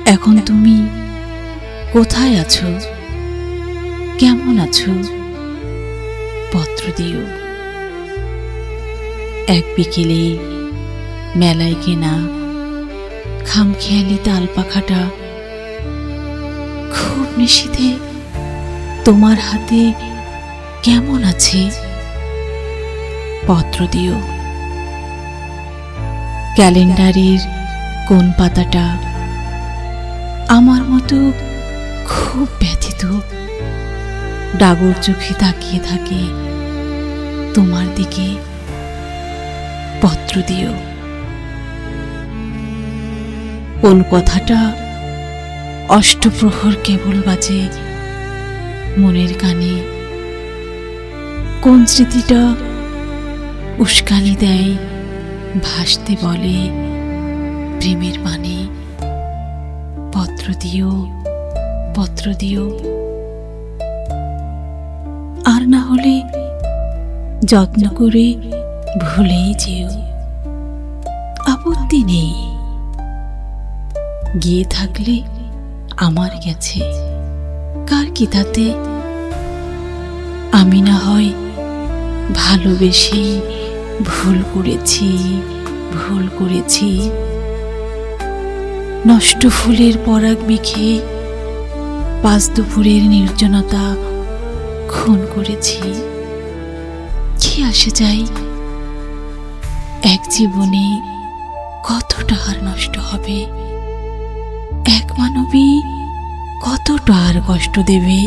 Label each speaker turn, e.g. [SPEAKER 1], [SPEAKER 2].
[SPEAKER 1] এখন তুমি কোথায় আছো, কেমন আছো? পত্র দিও। এক বিকেলে মেলায় কেনা খামখেয়ালি তাল পাখাটা খুব নিশীথে তোমার হাতে কেমন আছে? পত্র দিও। ক্যালেন্ডারের কোন পাতাটা আমার মতো খুব ব্যথিত ডাগর চোখে তাকিয়ে থাকে তোমার দিকে? পত্র দিও। কোন কথাটা অষ্টপ্রহর কেবল বাজে মনের কানে? কোন স্মৃতিটা উস্কানি দেয় ভাসতে বলে প্রেমের বাণী? পত্র দিও, পত্র দিও। আর না হলে যত্ন করে ভুলেই যেও, আপত্তি নেই। গিয়ে থাকলে আমার গেছে, কার কি তাতে? আমি না হয় ভালোবেসে ভুল করেছি, ভুল করেছি। নষ্ট ফুলের পরাগ মেখে পাঁচ দুপুরের নির্জনতা খুন করেছি। কি আসে যায়? এক জীবনে কতটা আর নষ্ট হবে, এক মানবী কতটা আর কষ্ট দেবে।